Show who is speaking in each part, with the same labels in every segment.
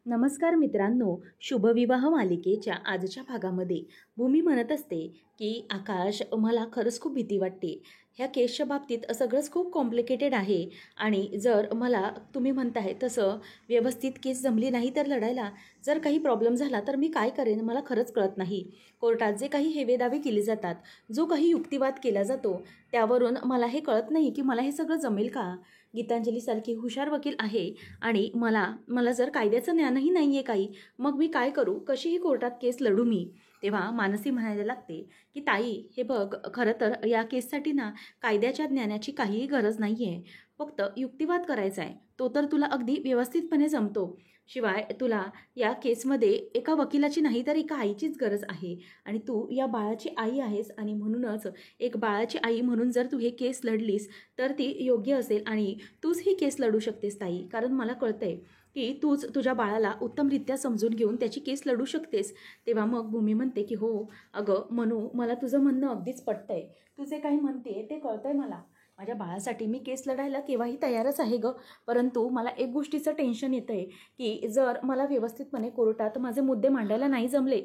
Speaker 1: नमस्कार मित्रांनो, शुभविवाह मालिकेच्या आजच्या भागामध्ये भूमी म्हणत असते की आकाश, मला खरंच खूप भीती वाटते. ह्या केसच्या बाबतीत सगळंच खूप कॉम्प्लिकेटेड आहे आणि जर मला तुम्ही म्हणताय तसं व्यवस्थित केस जमली नाही तर लढायला जर काही प्रॉब्लेम झाला तर मी काय करेन मला खरंच कळत नाही. कोर्टात जे काही हेवेदावे केले जातात, जो काही युक्तिवाद केला जातो, त्यावरून मला हे कळत नाही की मला हे सगळं जमेल का. गीतांजलीसारखी हुशार वकील आहे आणि मला जर कायद्याचं ज्ञानही नाही आहे काही, मग मी काय करू, कशीही कोर्टात केस लढू मी. तेव्हा मानसी म्हणायला लागते की ताई, हे बघ, खरं तर या केससाठी ना कायद्याच्या ज्ञानाची काहीही गरज नाही आहे. फक्त युक्तिवाद करायचा आहे, तो तर तुला अगदी व्यवस्थितपणे जमतो. शिवाय तुला या केसमध्ये एका वकिलाची नाही तर एका आईचीच गरज आहे आणि तू या बाळाची आई आहेस आणि म्हणूनच एक बाळाची आई म्हणून जर तू हे केस लढलीस तर ती योग्य असेल आणि तूच ही केस लढू शकतेस ताई. कारण मला कळतंय की तूच तुझ्या बाळाला उत्तमरित्या समजून घेऊन त्याची केस लढू शकतेस. तेव्हा मग भूमी म्हणते की हो अगं मनू, मला तुझं म्हणणं अगदीच पटतंय. तू जे काही म्हणते ते कळतंय मला. माझ्या बाळासाठी मी केस लढायला केव्हाही तयारच आहे गं. परंतु मला एक गोष्टीचं टेन्शन येतं आहे की जर मला व्यवस्थितपणे कोर्टात माझे मुद्दे मांडायला नाही जमले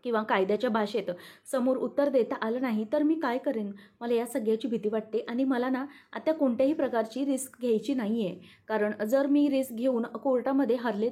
Speaker 1: किंवा कायद्याच्या भाषेत समोर उत्तर देता आलं नाही तर मी काय करेन. मला या सगळ्याची भीती वाटते आणि मला ना आता कोणत्याही प्रकारची रिस्क घ्यायची नाही आहे. कारण जर मी रिस्क घेऊन कोर्टामध्ये हरले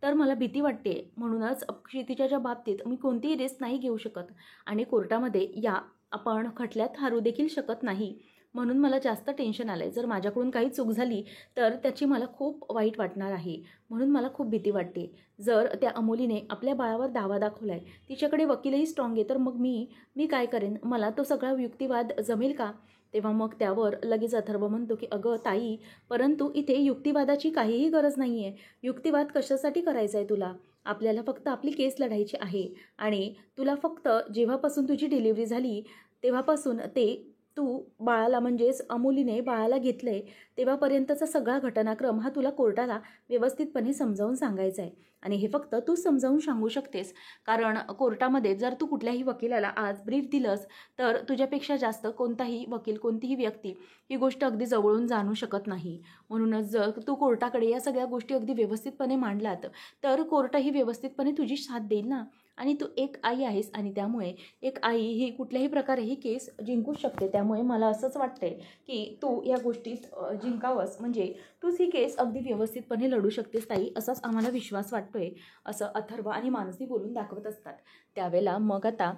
Speaker 1: तर मला भीती वाटते. म्हणूनच क्षितिजाच्या बाबतीत मी कोणतीही रिस्क नाही घेऊ शकत आणि कोर्टामध्ये या आपण खटल्यात हारू देखील शकत नाही. म्हणून मला जास्त टेन्शन आलं आहे. जर माझ्याकडून काही चूक झाली तर त्याची मला खूप वाईट वाटणार आहे. म्हणून मला खूप भीती वाटते. जर त्या अमोलीने आपल्या बाळावर दावा दाखवला आहे, तिच्याकडे वकीलही स्ट्रॉंग आहे, तर मग मी काय करेन. मला तो सगळा युक्तिवाद जमेल का. तेव्हा मग त्यावर लगेच अथर्व म्हणतो की अगं ताई, परंतु इथे युक्तिवादाची काहीही गरज नाही आहे. युक्तिवाद कशासाठी करायचा आहे तुला. आपल्याला फक्त आपली केस लढायची आहे आणि तुला फक्त जेव्हापासून तुझी डिलिव्हरी झाली तेव्हापासून ते तू बाळाला म्हणजेच अमोलीने बाळाला घेतलंय तेव्हापर्यंतचा सगळा घटनाक्रम हा तुला कोर्टाला व्यवस्थितपणे समजावून सांगायचा आहे. आणि हे फक्त तू समजावून सांगू शकतेस. कारण कोर्टामध्ये जर तू कुठल्याही वकिलाला आज ब्रीफ दिलंस तर तुझ्यापेक्षा जास्त कोणताही वकील, कोणतीही व्यक्ती ही गोष्ट अगदी जवळून जाणू शकत नाही. म्हणूनच जर तू कोर्टाकडे या सगळ्या गोष्टी अगदी व्यवस्थितपणे मांडलात तर कोर्टही व्यवस्थितपणे तुझी साथ देईल ना. आणि तू एक आई आहेस आणि त्यामुळे एक आई ही कुठल्याही प्रकारे ही केस जिंकू शकते. त्यामुळे मला असंच वाटतंय की तू या गोष्टीत जिंकावंस, म्हणजे तूच ही केस अगदी व्यवस्थितपणे लढू शकतेस ताई, असाच आम्हाला विश्वास वाटतोय, असं अथर्व आणि मानसी बोलून दाखवत असतात. त्यावेळेला मग आता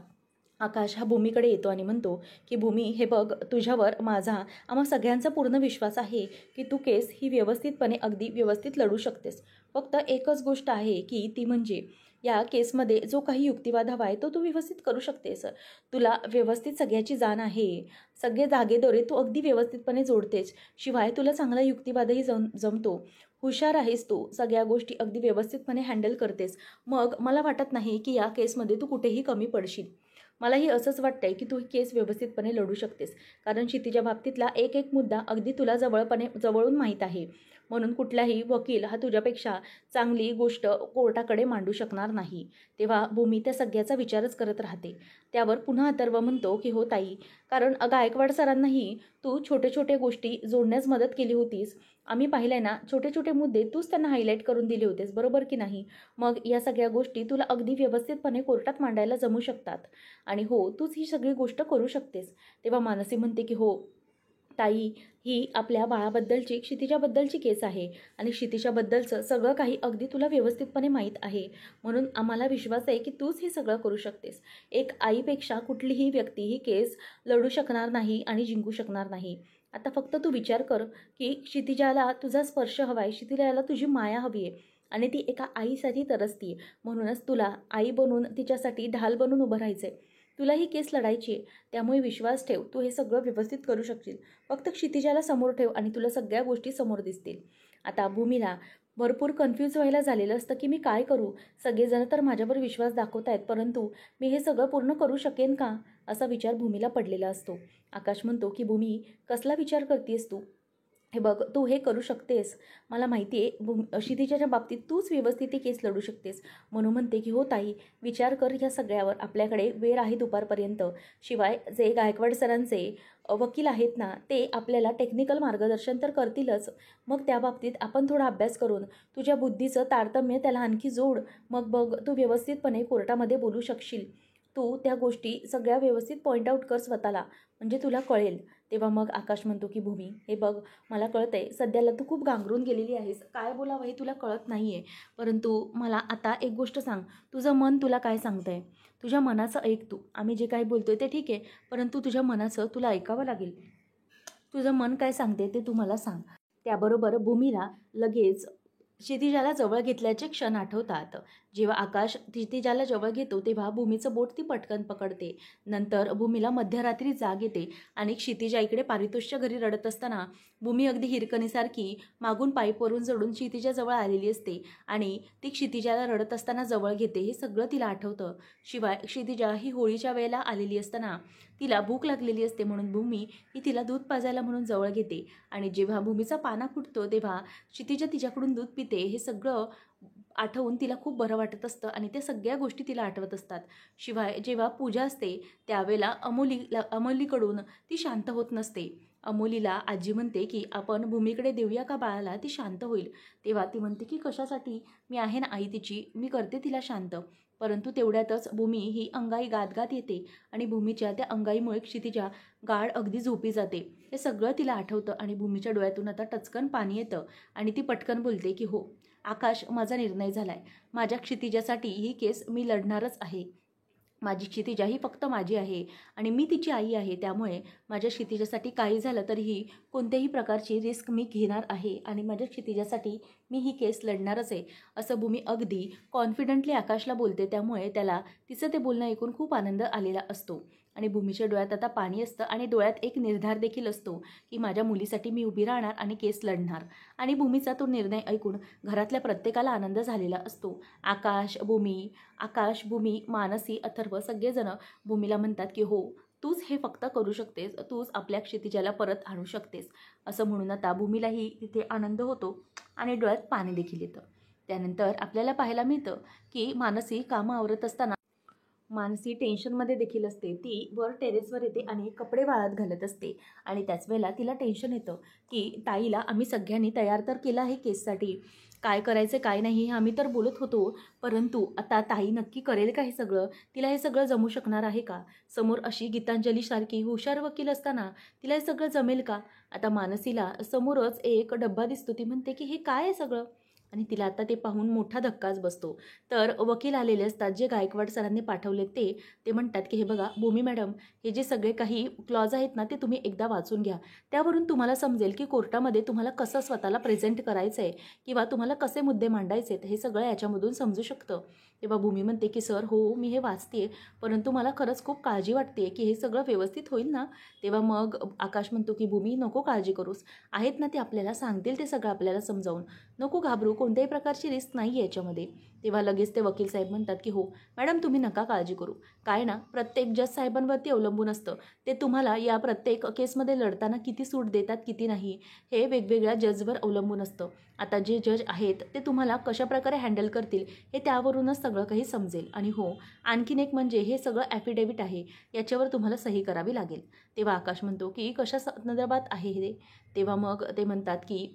Speaker 1: आकाश हा भूमीकडे येतो आणि म्हणतो की भूमी, हे बघ, तुझ्यावर माझा आम्हा सगळ्यांचा पूर्ण विश्वास आहे की तू केस ही व्यवस्थितपणे अगदी व्यवस्थित लढू शकतेस. फक्त एकच गोष्ट आहे की ती म्हणजे या केसमध्ये जो काही युक्तिवाद हवा आहे तो तू व्यवस्थित करू शकतेस. तुला व्यवस्थित सगळ्याची जाण आहे. सगळे धागेदोरे तू अगदी व्यवस्थितपणे जोडतेस. शिवाय तुला चांगला युक्तिवादही जमतो. हुशार आहेस तू. सगळ्या गोष्टी अगदी व्यवस्थितपणे हँडल करतेस. मग मला वाटत नाही की या केसमध्ये तू कुठेही कमी पडशील. मलाही असंच वाटतंय की तू ही केस व्यवस्थितपणे लढू शकतेस. कारण क्षितिजा बाबतीतला एक एक मुद्दा अगदी तुला जवळून माहीत आहे. म्हणून कुठलाही वकील हा तुझ्यापेक्षा चांगली गोष्ट कोर्टाकडे मांडू शकणार नाही. तेव्हा भूमी त्या सगळ्याचा विचारच करत राहते. त्यावर पुन्हा अथर्व म्हणतो की हो ताई, कारण गायकवाड सरांनाही तू छोटे छोटे गोष्टी जोडण्यास मदत केली होतीस. आम्ही पाहिलंय ना, छोटे छोटे मुद्दे तूच त्यांना हायलाईट करून दिले होतेस, बरोबर की नाही. मग या सगळ्या गोष्टी तुला अगदी व्यवस्थितपणे कोर्टात मांडायला जमू शकतात आणि हो, तूच ही सगळी गोष्ट करू शकतेस. तेव्हा मानसी म्हणते की हो ताई, ही आपल्या बाळाबद्दलची, क्षितिजाबद्दलची केस आहे आणि क्षितिजाबद्दलचं सगळं काही अगदी तुला व्यवस्थितपणे माहीत आहे. म्हणून आम्हाला विश्वास आहे की तूच हे सगळं करू शकतेस. एक आईपेक्षा कुठलीही व्यक्ती ही केस लढू शकणार नाही आणि जिंकू शकणार नाही. आता फक्त तू विचार कर की क्षितिजाला तुझा स्पर्श हवा आहे, क्षितिजाला तुझी माया हवी आहे आणि ती एका आईसाठी तरसती. म्हणूनच तुला आई बनून तिच्यासाठी ढाल बनून उभं राहायचं आहे. तुला ही केस लढायची आहे. त्यामुळे विश्वास ठेव, तू हे सगळं व्यवस्थित करू शकशील. फक्त क्षितिजाला समोर ठेव आणि तुला सगळ्या गोष्टी समोर दिसतील. आता भूमीला भरपूर कन्फ्यूज व्हायला झालेलं असतं की मी काय करू. सगळेजण तर माझ्यावर विश्वास दाखवत आहेत, परंतु मी हे सगळं पूर्ण करू शकेन का, असा विचार भूमीला पडलेला असतो. आकाश म्हणतो की भूमी, कसला विचार करतेस तू. हे बघ, तू हे करू शकतेस. मला माहिती आहे क्षितिजाच्या बाबतीत तूच व्यवस्थित ही केस लढू शकतेस. म्हणून म्हणते की हो ताई, विचार कर ह्या सगळ्यावर. आपल्याकडे वेळ आहे दुपारपर्यंत. शिवाय जे गायकवाड सरांचे वकील आहेत ना, ते आपल्याला टेक्निकल मार्गदर्शन तर करतीलच. मग त्या बाबतीत आपण थोडा अभ्यास करून तुझ्या बुद्धीचं तारतम्य त्याला आणखी जोड. मग बघ, तू व्यवस्थितपणे कोर्टामध्ये बोलू शकशील. तू त्या गोष्टी सगळ्या व्यवस्थित पॉईंट आऊट कर स्वतःला, म्हणजे तुला कळेल. तेव्हा मग आकाश म्हणतो की भूमी, हे बघ, मला कळतंय सध्याला तू खूप गांगरून गेलेली आहेस. काय बोलावं हे तुला कळत नाही आहे. परंतु मला आता एक गोष्ट सांग, तुझं मन तुला काय सांगतंय? तुझ्या मनाचं ऐक तू. आम्ही जे काही बोलतोय ते ठीक आहे, परंतु तुझ्या मनाचं तुला ऐकावं लागेल. तुझं मन काय सांगते ते तू मला सांग. त्याबरोबर भूमीला लगेच क्षितिजाला जवळ घेतल्याचे क्षण आठवतात. जेव्हा आकाश क्षितिजाला जवळ घेतो तेव्हा भूमीचं बोट ती पटकन पकडते. नंतर भूमीला मध्यरात्री जाग येते आणि क्षितिजा इकडे पारितोषच्या घरी रडत असताना भूमी अगदी हिरकणीसारखी मागून पाईपवरून चढून क्षितिजाजवळ आलेली असते आणि ती क्षितिजाला रडत असताना जवळ घेते. हे सगळं तिला आठवतं. शिवाय क्षितिजा ही होळीच्या वेळेला आलेली असताना तिला भूक लागलेली असते, म्हणून भूमी ही तिला दूध पाजायला म्हणून जवळ घेते आणि जेव्हा भूमीचा पाना फुटतो तेव्हा क्षितिजा तिच्याकडून दूध पिते. हे सगळं आठवून तिला खूप बरं वाटत असतं आणि त्या सगळ्या गोष्टी तिला आठवत असतात. शिवाय जेव्हा पूजा असते त्यावेळेला अमोलीकडून ती शांत होत नसते. अमोलीला आजी म्हणते की आपण भूमीकडे देऊया का बाळाला, ती शांत होईल. तेव्हा ती म्हणते की कशासाठी, मी आहे ना आई तिची, मी करते तिला शांत. परंतु तेवढ्यातच भूमी ही अंगाई गात येते आणि भूमीच्या त्या अंगाईमुळे क्षितिजा गाढ अगदी झोपी जाते. हे सगळं तिला आठवतं आणि भूमीच्या डोळ्यातून आता टचकन पाणी येतं आणि ती पटकन बोलते की हो आकाश, माझा निर्णय झालाय. माझ्या क्षितिजासाठी ही केस मी लढणारच आहे. माझी क्षितिजा ही फक्त माझी आहे आणि मी तिची आई आहे. त्यामुळे माझ्या क्षितिजासाठी काही झालं तरीही कोणत्याही प्रकारची रिस्क मी घेणार आहे आणि माझ्या क्षितिजासाठी मी ही केस लढणारच आहे, असं भूमी अगदी कॉन्फिडंटली आकाशला बोलते. त्यामुळे त्याला तिचं ते बोलणं ऐकून खूप आनंद आलेला असतो आणि भूमीच्या डोळ्यात आता पाणी असतं आणि डोळ्यात एक निर्धार देखील असतो की माझ्या मुलीसाठी मी उभी राहणार आणि केस लढणार. आणि भूमीचा तो निर्णय ऐकून घरातल्या प्रत्येकाला आनंद झालेला असतो. आकाश, भूमी, मानसी, अथर्व सगळेजण भूमीला म्हणतात की हो, तूच हे फक्त करू शकतेस, तूच आपल्या क्षितिजाला परत आणू शकतेस, असं म्हणून आता भूमीलाही तिथे आनंद होतो आणि डोळ्यात पाणी देखील येतं. त्यानंतर आपल्याला पाहायला मिळतं की मानसी कामं आवरत असताना मानसी टेन्शनमध्ये देखील असते. ती वर टेरेसवर येते आणि कपडे वाळत घालत असते आणि त्याच वेळेला तिला टेन्शन येतं की ताईला आम्ही सगळ्यांनी तयार तर केलं आहे केससाठी, काय करायचं काय नाही हे आम्ही तर बोलत होतो, परंतु आता ताई नक्की करेल का हे सगळं, तिला हे सगळं जमू शकणार आहे का, समोर अशी गीतांजलीसारखी हुशार वकील असताना तिला हे सगळं जमेल का. आता मानसीला समोरच एक डब्बा दिसतो. ती म्हणते की हे काय आहे सगळं, आणि तिला आता ते पाहून मोठा धक्काच बसतो. तर वकील आलेले असतात जे गायकवाड सरांनी पाठवले. ते म्हणतात की हे बघा भूमी मॅडम, हे जे सगळे काही क्लॉज आहेत ना ते तुम्ही एकदा वाचून घ्या. त्यावरून तुम्हाला समजेल की कोर्टामध्ये तुम्हाला कसं स्वतःला प्रेझेंट करायचं आहे किंवा तुम्हाला कसे मुद्दे मांडायचे आहेत, हे सगळं याच्यामधून समजू शकतं. तेव्हा भूमी म्हणते की सर हो, मी हे वाचते, परंतु मला खरंच खूप काळजी वाटते की हे सगळं व्यवस्थित होईल ना. तेव्हा मग आकाश म्हणतो की भूमी नको काळजी करूस, आहेत ना ते आपल्याला सांगतील ते सगळं आपल्याला समजावून, नको घाबरू, कोणत्याही प्रकारची रिस्क नाही आहे याच्यामध्ये. तेव्हा लगेच ते वकील साहेब म्हणतात की हो मॅडम, तुम्ही नका काळजी करू, काय ना प्रत्येक जज साहेबांवरती अवलंबून असतं, ते तुम्हाला या प्रत्येक केसमध्ये लढताना किती सूट देतात किती नाही हे वेगवेगळ्या जजवर अवलंबून असतं. आता जे जज आहेत ते तुम्हाला कशाप्रकारे हँडल करतील हे त्यावरूनच सगळं काही समजेल. आणि हो, आणखीन एक म्हणजे हे सगळं ॲफिडेविट आहे, याच्यावर तुम्हाला सही करावी लागेल. तेव्हा आकाश म्हणतो की कशा संदर्भात आहे हे. तेव्हा मग ते म्हणतात की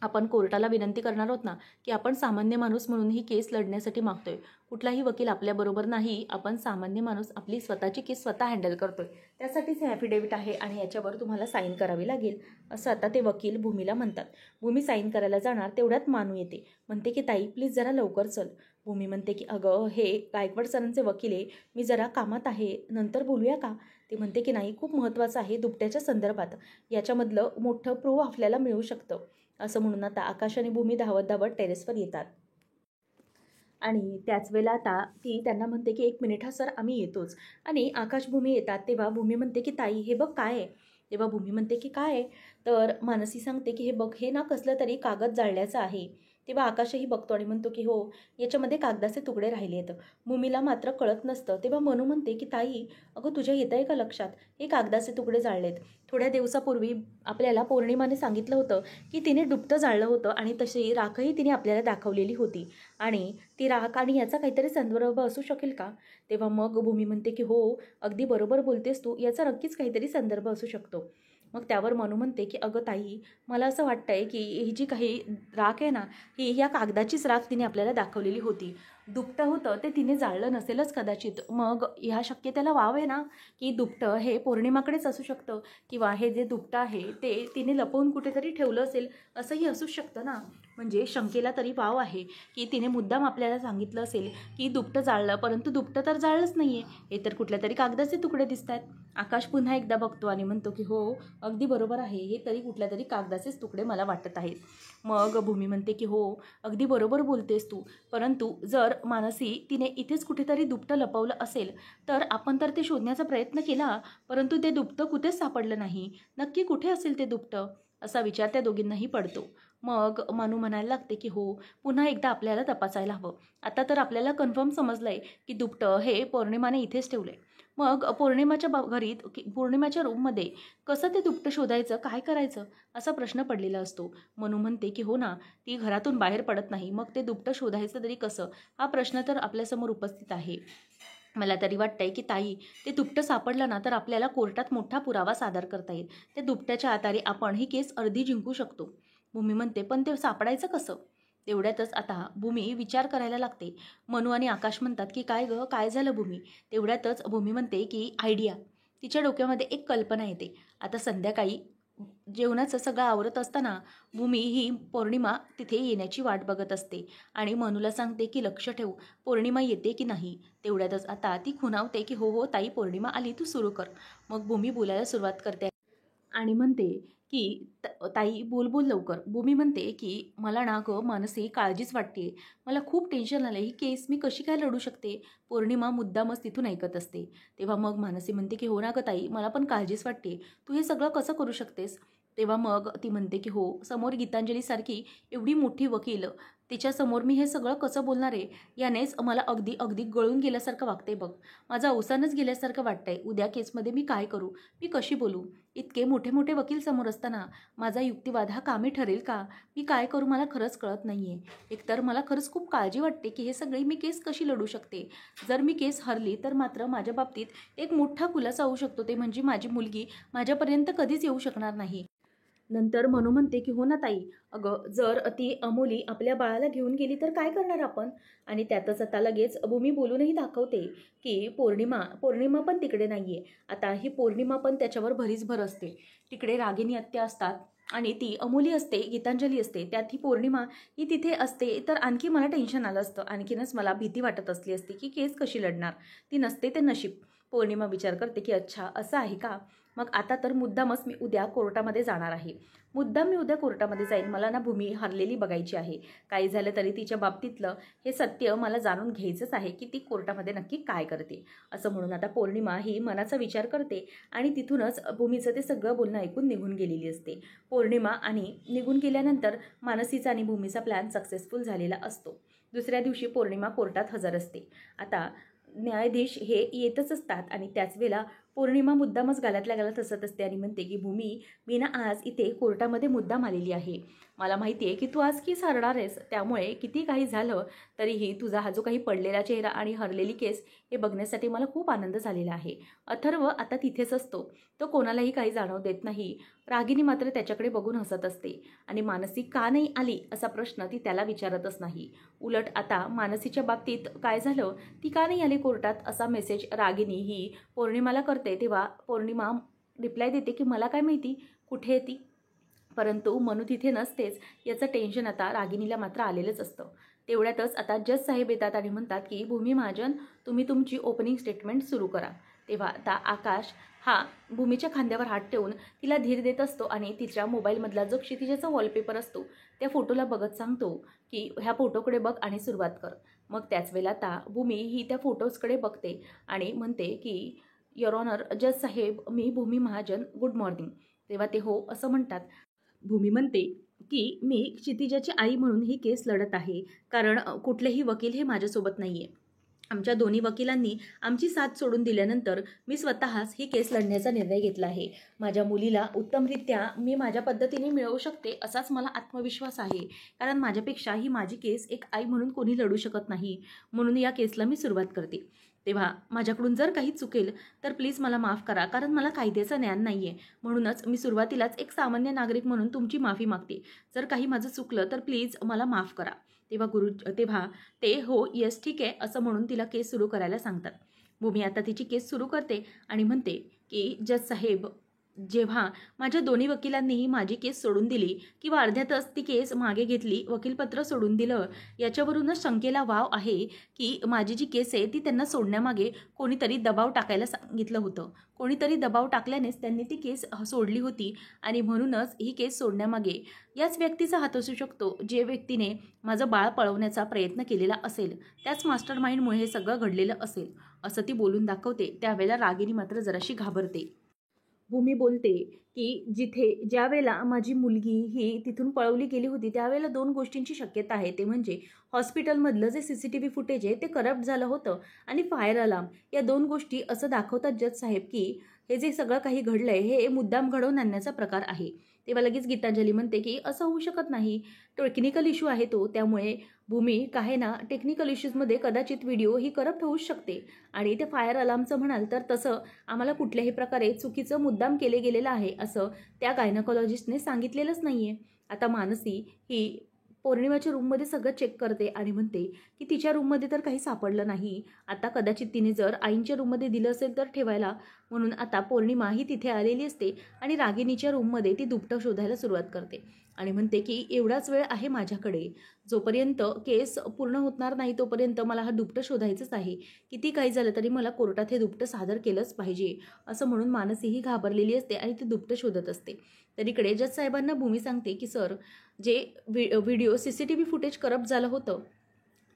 Speaker 1: आपण कोर्टाला विनंती करणार आहोत ना की आपण सामान्य माणूस म्हणून ही केस लढण्यासाठी मागतोय, कुठलाही वकील आपल्याबरोबर नाही, आपण सामान्य माणूस आपली स्वतःची केस स्वतः हँडल करतोय, त्यासाठीच हे ॲफिडेविट आहे आणि याच्यावर तुम्हाला साईन करावी लागेल, असं आता ते वकील भूमीला म्हणतात. भूमी साईन करायला जाणार तेवढ्यात मानू येते. म्हणते की ताई प्लीज जरा लवकर चल. भूमी म्हणते की अगं हे गायकवाड सरांचे वकील आहे, मी जरा कामात आहे, नंतर बोलूया का. ती म्हणते की नाही, खूप महत्त्वाचं आहे दुपट्याच्या संदर्भात, याच्यामधलं मोठं प्रूफ आपल्याला मिळू शकतं, असं म्हणून आता आकाश आणि भूमी धावत धावत टेरेसवर येतात. आणि त्याच वेळेला आता ती त्यांना म्हणते की 1 मिनिट हा सर, आम्ही येतोच. आणि आकाश भूमी येतात तेव्हा भूमी म्हणते की ताई हे बघ काय आहे. तेव्हा भूमी म्हणते की काय आहे. तर मानसी सांगते की हे बघ, हे ना कसलं तरी कागद जाळल्याचं आहे. तेव्हा आकाशही बघतो आणि म्हणतो की हो, याच्यामध्ये कागदाचे तुकडे राहिले आहेत. भूमीला मात्र कळत नसतं. तेव्हा मनू म्हणते की ताई, अगं तुझ्या येत आहे का लक्षात, हे कागदाचे तुकडे जाळलेत. थोड्या दिवसापूर्वी आपल्याला पौर्णिमाने सांगितलं होतं की तिने दुपटं जाळलं होतं आणि तशी राखही तिने आपल्याला दाखवलेली होती आणि ती राख आणि याचा काहीतरी संदर्भ असू शकेल का? तेव्हा मग भूमी म्हणते की हो, अगदी बरोबर बोलतेस तू, याचा नक्कीच काहीतरी संदर्भ असू शकतो. मग त्यावर मनू म्हणते की अगं ताई, मला असं वाटतंय की ही जी काही राख आहे ना, ही या कागदाचीच राख तिने आपल्याला दाखवलेली होती. दुपटं होतं ते तिने जाळलं नसेलच कदाचित. मग ह्या शक्यतेला वाव आहे ना, की दुपटं हे पौर्णिमाकडेच असू शकतं किंवा हे जे दुपटं आहे ते तिने लपवून कुठेतरी ठेवलं असेल, असंही असू शकतं ना. म्हणजे शंकेला तरी वाव आहे की तिने मुद्दाम आपल्याला सांगितलं असेल की दुपटं जाळलं, परंतु दुपटं तर जाळलंच नाही आहे, हे तर कुठल्या तरी कागदाचे तुकडे दिसत आहेत. आकाश पुन्हा एकदा बघतो आणि म्हणतो की हो, अगदी बरोबर आहे, हे तरी कुठल्या तरी कागदाचेच तुकडे मला वाटत आहेत. मग भूमी म्हणते की हो, अगदी बरोबर बोलतेस तू, परंतु जर मानसी तिने इथेच कुठेतरी दुपटं लपवलं असेल तर आपण तर ते शोधण्याचा प्रयत्न केला, परंतु ते दुपटं कुठेच सापडलं नाही. नक्की कुठे असेल ते दुपटं, असा विचार त्या दोघींनाही पडतो. मग मानू म्हणायला लागते की हो, पुन्हा एकदा आपल्याला तपासायला हवं. आता तर आपल्याला कन्फर्म समजलंय की दुपटं हे पौर्णिमाने इथेच ठेवलंय. मग पौर्णिमाच्या घरीत पौर्णिमाच्या रूममध्ये कसं ते दुपटं शोधायचं, काय करायचं, असा प्रश्न पडलेला असतो. मनू म्हणते की हो ना, ती घरातून बाहेर पडत नाही, मग ते दुपटं शोधायचं तरी कसं, हा प्रश्न तर आपल्यासमोर उपस्थित आहे. मला तरी वाटतंय की ताई, ते दुपटं सापडलं ना तर आपल्याला कोर्टात मोठा पुरावा सादर करता येईल. त्या दुपट्याच्या आधारे आपण ही केस अर्धी जिंकू शकतो. भूमी म्हणते पण ते सापडायचं कसं? तेवढ्यातच आता भूमी विचार करायला लागते. मनू आणि आकाश म्हणतात की काय गं, काय झालं भूमी? तेवढ्यातच भूमी म्हणते की आयडिया. तिच्या डोक्यामध्ये एक कल्पना येते. आता संध्याकाळी जेवणाचं सगळं आवरत असताना भूमी ही पौर्णिमा तिथे येण्याची वाट बघत असते आणि मनूला सांगते की लक्ष ठेव, पौर्णिमा येते की नाही. तेवढ्यातच आता ती खुणावते की हो हो ताई, पौर्णिमा आली, तू सुरू कर. मग भूमी बोलायला सुरुवात करते आणि म्हणते की ताई बोल बोल लवकर. भूमी म्हणते की मला ना गं मानसी काळजीच वाटते, मला खूप टेन्शन आलं, ही केस मी कशी काय लढू शकते. पौर्णिमा मुद्दामच तिथून ऐकत असते. तेव्हा मग मानसी म्हणते की हो ना गं ताई, मला पण काळजीच वाटते, तू हे सगळं कसं करू शकतेस. तेव्हा मग ती म्हणते की हो, समोर गीतांजलीसारखी एवढी मोठी वकील, तिच्यासमोर मी हे सगळं कसं बोलणार आहे, यानेच मला अगदी अगदी गळून गेल्यासारखं वागते बघ. माझं अवसानच गेल्यासारखं वाटतंय. उद्या केसमध्ये मी काय करू, मी कशी बोलू. इतके मोठे मोठे वकील समोर असताना माझा युक्तिवाद हा कामी ठरेल का? मी काय करू मला खरंच कळत नाही आहे. एकतर मला खरंच खूप काळजी वाटते की हे सगळी मी केस कशी लढू शकते. जर मी केस हरली तर मात्र माझ्या बाबतीत एक मोठा खुलासा होऊ शकतो, ते म्हणजे माझी मुलगी माझ्यापर्यंत कधीच येऊ शकणार नाही. नंतर मनू म्हणते की हो ना ताई, अगं जर ती अमोली आपल्या बाळाला घेऊन गेली तर काय करणार आपण. आणि त्यातच आता लगेच भूमी बोलूनही दाखवते की पौर्णिमा पौर्णिमा पण तिकडे नाही आहे. आता ही पौर्णिमा पण त्याच्यावर भरीसभर असते. तिकडे रागिनी आत्या असतात आणि ती अमोली असते, गीतांजली असते, त्यात ही पौर्णिमा ही तिथे असते, तर आणखी मला टेन्शन आलं असतं. आणखीनच मला भीती वाटत असली असती की केस कशी लढणार. ती नसते ते नशीब. पौर्णिमा विचार करते की अच्छा असं आहे का. मग आता तर मुद्दामच मी उद्या कोर्टामध्ये जाणार आहे. मुद्दाम मी उद्या कोर्टामध्ये जाईन. मला ना भूमी हरलेली बघायची आहे. काही झालं तरी तिच्या बाबतीतलं हे सत्य मला जाणून घ्यायचंच आहे की ती कोर्टामध्ये नक्की काय करते. असं म्हणून आता पौर्णिमा ही मनाचा विचार करते आणि तिथूनच भूमीचं ते सगळं बोलणं ऐकून निघून गेलेली असते. पौर्णिमा आणि निघून गेल्यानंतर मानसीचा आणि भूमीचा प्लॅन सक्सेसफुल झालेला असतो. दुसऱ्या दिवशी पौर्णिमा कोर्टात हजर असते. आता न्यायाधीश हे येतच असतात आणि त्याच वेळेला पौर्णिमा मुद्दामच गालातल्या गालात हसत असते आणि म्हणते की भूमी, मी ना आज इथे कोर्टामध्ये मुद्दाम आलेली आहे. मला माहिती आहे की तू आज केस हरणार आहेस, त्यामुळे किती काही झालं तरीही तुझा हा जो काही पडलेला चेहरा आणि हरलेली केस हे बघण्यासाठी मला खूप आनंद झालेला आहे. अथर्व आता तिथेच असतो, तो कोणालाही काही जाणवू देत नाही. रागिनी मात्र त्याच्याकडे बघून हसत असते आणि मानसी का नाही आली असा प्रश्न ती त्याला विचारतच नाही. उलट आता मानसीच्या बाबतीत काय झालं, ती का नाही आली कोर्टात असा मेसेज रागिनी ही पौर्णिमाला करते. तेव्हा पौर्णिमा रिप्लाय देते की मला काय माहिती कुठे आहे ती. परंतु मनू तिथे नसतेच याचं टेन्शन आता रागिनीला मात्र आलेलंच असतं. तेवढ्यातच आता जज साहेब येतात आणि म्हणतात की भूमी महाजन, तुम्ही तुमची ओपनिंग स्टेटमेंट सुरू करा. तेव्हा आता आकाश हा भूमीच्या खांद्यावर हात ठेवून तिला धीर देत असतो आणि तिच्या मोबाईलमधला जो क्षितिजाचा वॉलपेपर असतो त्या फोटोला बघत सांगतो की ह्या फोटोकडे बघ आणि सुरुवात कर. मग त्याच वेळेला आता भूमी ही त्या फोटोजकडे बघते आणि म्हणते की युअर ऑनर जज साहेब, मी भूमी महाजन, गुड मॉर्निंग. तेव्हा ते हो असं म्हणतात. भूमी म्हणते की मी क्षितिजाची आई म्हणून ही केस लढत आहे, कारण कुठलेही वकील हे माझ्यासोबत नाही आहे. आमच्या दोन्ही वकिलांनी आमची साथ सोडून दिल्यानंतर मी स्वतःच ही केस लढण्याचा निर्णय घेतला आहे. माझ्या मुलीला उत्तमरित्या मी माझ्या पद्धतीने मिळवू शकते असाच मला आत्मविश्वास आहे, कारण माझ्यापेक्षा ही माझी केस एक आई म्हणून कोणी लढू शकत नाही. म्हणून या केसला मी सुरुवात करते. तेव्हा माझ्याकडून जर काही चुकेल तर प्लीज मला माफ करा, कारण मला कायद्याचं ज्ञान नाही आहे. म्हणूनच मी सुरुवातीलाच एक सामान्य नागरिक म्हणून तुमची माफी मागते. जर काही माझं चुकलं तर प्लीज मला माफ करा. तेव्हा ते हो येस ठीक आहे असं म्हणून तिला केस सुरू करायला सांगतात. भूमी आता तिची केस सुरू करते आणि म्हणते की जज साहेब, जेव्हा माझ्या दोन्ही वकिलांनीही माझी केस सोडून दिली किंवा अर्ध्यातच ती केस मागे घेतली, वकीलपत्र सोडून दिलं, याच्यावरूनच शंकेला वाव आहे की माझी जी केस आहे ती त्यांना सोडण्यामागे कोणीतरी दबाव टाकायला सांगितलं होतं. कोणीतरी दबाव टाकल्यानेच त्यांनी ती केस सोडली होती आणि म्हणूनच ही केस सोडण्यामागे याच व्यक्तीचा हात असू शकतो, जे व्यक्तीने माझं बाळ पळवण्याचा प्रयत्न केलेला असेल. त्याच मास्टर माइंडमुळे हे सगळं घडलेलं असेल असं ती बोलून दाखवते. त्यावेळेला रागिनी मात्र जराशी घाबरते. भूमी बोलते की ज्या वेळेला माझी मुलगी ही तिथून पळवली गेली होती त्यावेळेला 2 गोष्टींची शक्यता आहे. ते म्हणजे हॉस्पिटलमधलं जे CCTV फुटेज आहे ते करप्ट झालं होतं आणि फायर अलार्म. या 2 गोष्टी असं दाखवतात जज साहेब की हे जे सगळं काही घडलं आहे हे मुद्दाम घडवून आणण्याचा प्रकार आहे. तेव्हा लगेच गीतांजली म्हणते की असं होऊ शकत नाही, टेक्निकल इश्यू आहे तो. त्यामुळे भूमी काय ना, टेक्निकल इश्यूजमध्ये कदाचित व्हिडिओ ही करप्ट होऊच शकते. आणि ते फायर अलार्मचं म्हणाल तर तसं आम्हाला कुठल्याही प्रकारे चुकीचं मुद्दाम केले गेलेलं आहे असं त्या गायनॉकॉलॉजिस्टने सांगितलेलंच नाही आहे. आता मानसी ही पौर्णिमाच्या रूममध्ये सगळं चेक करते आणि म्हणते की तिच्या रूममध्ये तर काही सापडलं नाही. आता कदाचित तिने जर आईंच्या रूममध्ये दिलं असेल तर ठेवायला, म्हणून आता पौर्णिमा ही तिथे आलेली असते आणि रागिनीच्या रूममध्ये ती दुपटं शोधायला सुरुवात करते आणि म्हणते की एवढाच वेळ आहे माझ्याकडे, जोपर्यंत केस पूर्ण होणार नाही तोपर्यंत मला हा दुपटं शोधायचंच आहे. किती काही झालं तरी मला कोर्टात हे दुपटं सादर केलंच पाहिजे असं म्हणून मानसीही घाबरलेली असते आणि ती दुपटं शोधत असते. तर इकडे जज साहेबांना भूमी सांगते की सर, जे व्हिडिओ CCTV फुटेज करप्ट झालं होतं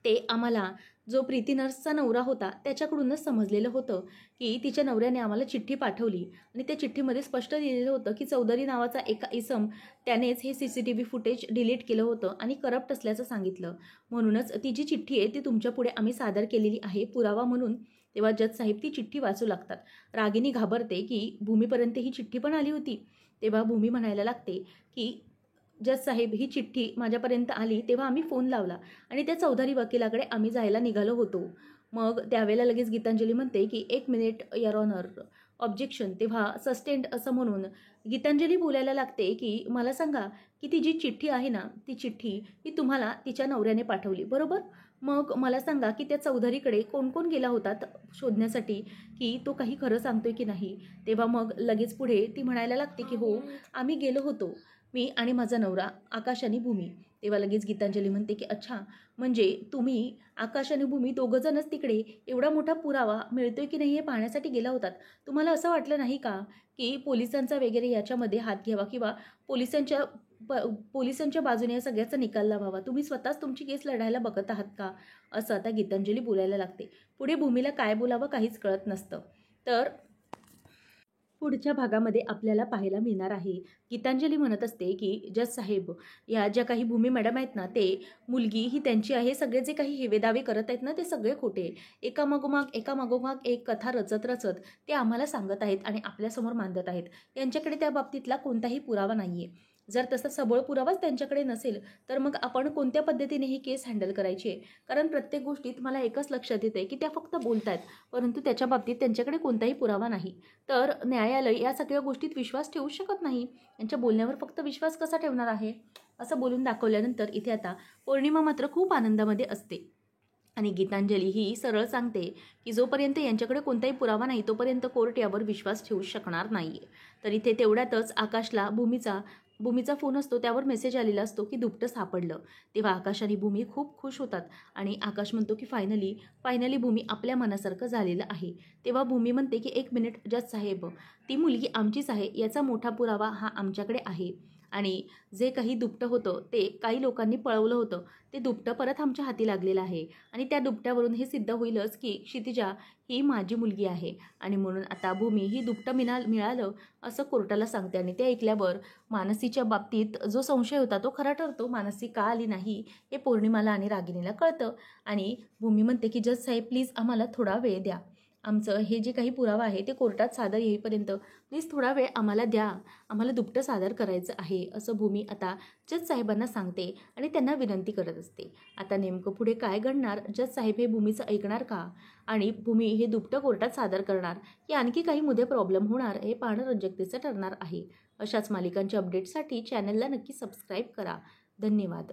Speaker 1: ते आम्हाला जो प्रीती नर्सचा नवरा होता त्याच्याकडूनच समजलेलं होतं की तिच्या नवऱ्याने आम्हाला चिठ्ठी पाठवली आणि त्या चिठ्ठीमध्ये स्पष्ट लिहिलेलं होतं की चौधरी नावाचा एका इसम त्यानेच हे CCTV फुटेज डिलीट केलं होतं आणि करप्ट असल्याचं सांगितलं. म्हणूनच ती जी चिठ्ठी आहे ती तुमच्यापुढे आम्ही सादर केलेली आहे पुरावा म्हणून. तेव्हा जज साहेब ती चिठ्ठी वाचू लागतात. रागिनी घाबरते की भूमीपर्यंत ही चिठ्ठी पण आली होती. तेव्हा भूमी म्हणायला लागते की जज साहेब, ही चिठ्ठी माझ्यापर्यंत आली तेव्हा आम्ही फोन लावला आणि त्या चौधरी वकिलाकडे आम्ही जायला निघालो होतो. मग त्यावेळेला लगेच गीतांजली म्हणते की 1 मिनिट युअर ऑनर, ऑब्जेक्शन. तेव्हा सस्टेंड असं म्हणून गीतांजली बोलायला लागते की मला सांगा की ती जी चिठ्ठी आहे ना, ती चिठ्ठी ही तुम्हाला तिच्या नवऱ्याने पाठवली बरोबर? मग मला सांगा की त्या चौधरीकडे कोण कोण गेला होता शोधण्यासाठी, की तो काही खरं सांगतोय की नाही? तेव्हा मग लगेच पुढे ती म्हणायला लागते की हो, आम्ही गेलो होतो, मी आणि माझा नवरा आकाश आणि भूमी. तेव्हा लगेच गीतांजली म्हणते की अच्छा, म्हणजे तुम्ही आकाश आणि भूमी दोघंजणच तिकडे एवढा मोठा पुरावा मिळतोय की नाही हे पाहण्यासाठी गेला होतात. तुम्हाला असं वाटलं नाही का की पोलिसांचा वगैरे याच्यामध्ये हात घ्यावा किंवा पोलिसांच्या पोलिसांच्या बाजूने या सगळ्याचा निकाल लावावा? तुम्ही स्वतःच तुमची केस लढायला बघत आहात का? असं आता गीतांजली बोलायला लागते. पुढे भूमीला काय बोलावं काहीच कळत नसतं. तर पुढच्या भागामध्ये आपल्याला पाहायला मिळणार आहे. गीतांजली म्हणत असते की जज साहेब, या ज्या काही भूमी मॅडम आहेत ना, ते मुलगी ही त्यांची आहे, सगळे जे काही हेवेदावे करत आहेत ना ते सगळे खोटे. एकामागोमाग एक कथा रचत रचत ते आम्हाला सांगत आहेत आणि आपल्यासमोर मांडत आहेत. यांच्याकडे त्या बाबतीतला कोणताही पुरावा नाही आहे. जर तसा सबळ पुरावाच त्यांच्याकडे नसेल तर मग आपण कोणत्या पद्धतीने ही केस हँडल करायची आहे? कारण प्रत्येक गोष्टीत मला एकच लक्षात येते की त्या फक्त बोलत आहेत, परंतु त्याच्या बाबतीत त्यांच्याकडे कोणताही पुरावा नाही. तर न्यायालय या सगळ्या गोष्टीत विश्वास ठेवू शकत नाही. यांच्या बोलण्यावर फक्त विश्वास कसा ठेवणार आहे? असं बोलून दाखवल्यानंतर इथे आता पौर्णिमा मात्र खूप आनंदामध्ये असते आणि गीतांजली ही सरळ सांगते की जोपर्यंत यांच्याकडे कोणताही पुरावा नाही तोपर्यंत कोर्ट यावर विश्वास ठेवू शकणार नाही. तर इथे तेवढ्यातच आकाशला भूमीचा फोन असतो, त्यावर मेसेज आलेला असतो की दुपटं सापडलं. तेव्हा आकाश आणि भूमी खूप खुश होतात आणि आकाश म्हणतो की फायनली भूमी आपल्या मनासारखं झालेलं आहे. तेव्हा भूमी म्हणते की 1 मिनिट जज साहेब, ती मुलगी आमचीच आहे याचा मोठा पुरावा हा आमच्याकडे आहे आणि जे काही दुपटं होतं ते काही लोकांनी पळवलं होतं, ते दुपटं परत आमच्या हाती लागलेलं आहे आणि त्या दुपट्यावरून हे सिद्ध होईलच की क्षितिजा ही माझी मुलगी आहे आणि म्हणून आता भूमी ही दुपटं मिळालं असं कोर्टाला सांगते. आणि ते ऐकल्यावर मानसीच्या बाबतीत जो संशय होता तो खरा ठरतो. मानसी का आली नाही हे पौर्णिमाला आणि रागिणीला कळतं आणि भूमी म्हणते की जज साहेब प्लीज आम्हाला थोडा वेळ द्या, आमचं हे जे काही पुरावा आहे ते कोर्टात सादर येईपर्यंत प्लीज थोडा वेळ आम्हाला द्या, आम्हाला दुपटं सादर करायचं आहे असं भूमी आता जज साहेबांना सांगते आणि त्यांना विनंती करत असते. आता नेमकं पुढे काय घडणार, जज साहेब हे भूमीचं ऐकणार का आणि भूमी हे दुपटं कोर्टात सादर करणार की आणखी काही मध्ये प्रॉब्लेम होणार हे पाहणं रंजकतेचं ठरणार आहे. अशाच मालिकांच्या अपडेटसाठी चॅनलला नक्की सबस्क्राईब करा. धन्यवाद.